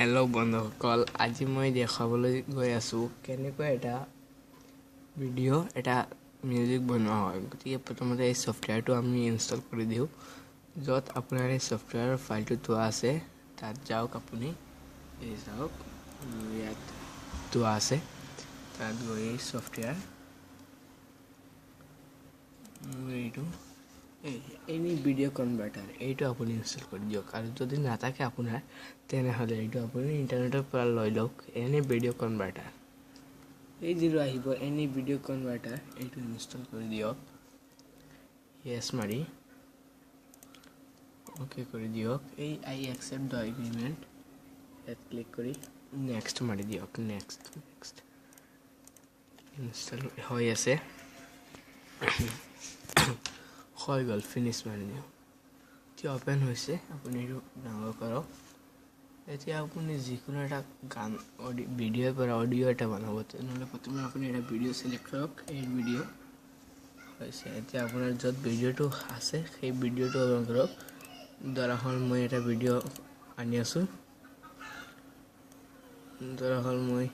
hello बंधुসকল আজি মই দেখাবলৈ গৈ আছো কেনেকৈ এটা ভিডিও এটা মিউজিক বনোৱা হয় গতিকে প্ৰথমতে এই সফটওয়্যাৰটো আমি ইনষ্টল কৰি দিও যত আপোনাৰ এই সফটওয়্যাৰৰ ফাইলটো তোৱা আছে তাত যাওক আপুনি এই যাওক ইয়াত তোৱা আছে তাত গৈ সফটওয়্যাৰ এইটো any video converter এইটো আপুনি ইনষ্টল কৰি দিয়ক আৰু যদি নাথাকে আপোনাৰ তেনেহলে এইটো আপুনি ইন্টাৰনেটৰ পৰা লৈ লওক any video converter এই জিৰো আহিব any video converter এইটো ইনষ্টল কৰি দিয়ক yes মাৰি ওকে কৰি দিয়ক এই I accept the agreement এত ক্লিক কৰি next মাৰি দিয়ক next ইনষ্টল হৈ আছে হৈ গল ফিনিশ মাৰি দিও তি ওপেন হৈছে আপুনি এটো ডাউনলোড কৰক এতিয়া আপুনি যিকোনো এটা গান ভিডিঅ' পৰা অডিও এটা বনাব তেনেহলে প্ৰথমে আপুনি এটা ভিডিঅ' সিলেক্ট কৰক এই ভিডিঅ' হৈছে এতিয়া আপোনাৰ যত ভিডিঅ'টো আছে সেই ভিডিঅ'টো অন কৰক ধৰা হল মই এটা ভিডিঅ' আনি আছো ধৰা হল মই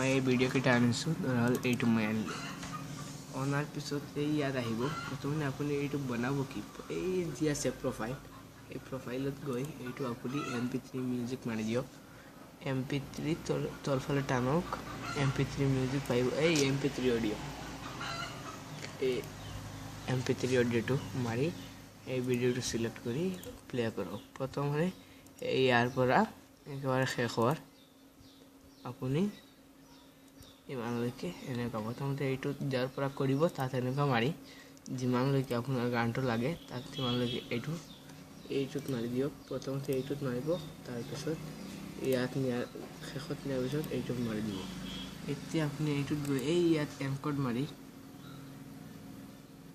এই ভিডিও কিটা আনিছো ধৰল এইটো মই আনিলো অনাৰ পিছত এই ইয়াত আহিব প্ৰথমে আপুনি এইটো বনাব কি এই যি আছে প্ৰফাইল এই প্ৰফাইলত গৈ এইটো আপুনি mp3 মিউজিক মাৰি দিয়ক mp3 তলফালে টানক mp3 মিউজিক পাইব এই mp3 অডিও এই mp3 অডিওটো মাৰি এই ভিডিওটো সিলেক্ট কৰি প্লে কৰক প্ৰথমে এই ইয়াৰ পৰা একেবাৰে শেষ হোৱাৰ আপুনি ইমানলৈকে এনেকা প্ৰথমতে এইটো যাৰ পৰা কৰিব তাত এনেকা মাৰি যিমানলৈকে আপোনাৰ গানটো লাগে তাত যিমানলৈকে এইটোত মাৰি দিয়ক প্ৰথমতে এইটোত মাৰিব তাৰ পিছত ইয়াত শেষত নিয়াৰ পিছত এইটোত মাৰি দিব এতিয়া আপুনি এইটোত গৈ এই ইয়াত এনকোড মাৰি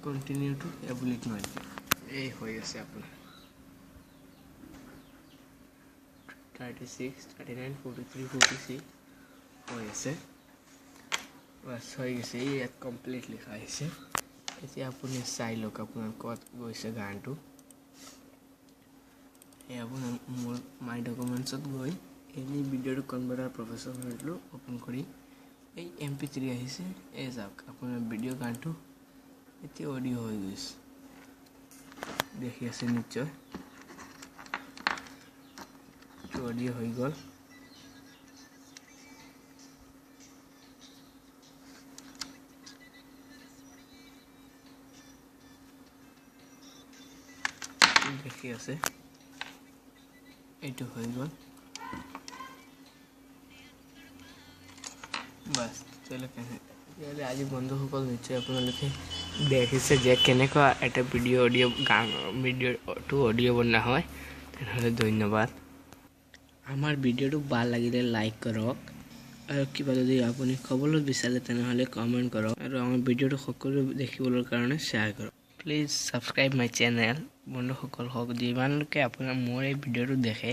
কন্টিনিউ টু এবলিট মাৰি এই হৈ আছে আপোনাৰ 36 39 43 46 হৈ আছে बस হৈ গেছে ইয়াত কমপ্লিট লিখা আছে এতিয়া আপুনি চাই লওক আপোনাৰ কত গৈছে গানটো এই আপোনাৰ মাই ডকুমেন্টছত গৈ এনি ভিডিও কনভাৰ্টাৰ প্ৰফেশনেলটো ওপেন কৰি এই mp3 আহিছে এই যাওক আপোনাৰ ভিডিও গানটো এতিয়া অডিও হৈ গৈছে দেখি আছে নিশ্চয় অডিও হৈ গল দেখি আছে এইটো হৈ গল বাস চলে কেনে ইয়ালে আজি বন্ধুসকল নিশ্চয় আপোনালোকে দেখিছে যে কেনেকুৱা এটা ভিডিও অডিও গান ভিডিও টু অডিও বনা হয় তেনেহলে ধন্যবাদ আমাৰ ভিডিওটো ভাল লাগিলে লাইক কৰক আৰু কিবা যদি আপুনি কবলৈ বিচাৰে তেনেহলে কমেন্ট কৰক আৰু আমাৰ ভিডিওটো সকলো দেখিবলৈ কাৰণে শেয়াৰ কৰক প্লিজ সাবস্ক্ৰাইব মাই চ্যানেল বন্ধুসকল হক যিমানলৈকে আপোনাৰ মোৰ এই ভিডিওটো দেখে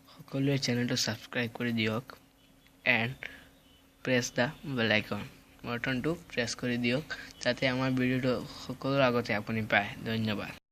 সকলোৱে চ্যানেলটো সাবস্ক্ৰাইব কৰি দিয়ক and press the bell icon বাটনটো প্ৰেছ কৰি দিয়ক যাতে আমাৰ ভিডিওটো সকলোৰ আগতে আপুনি পায় ধন্যবাদ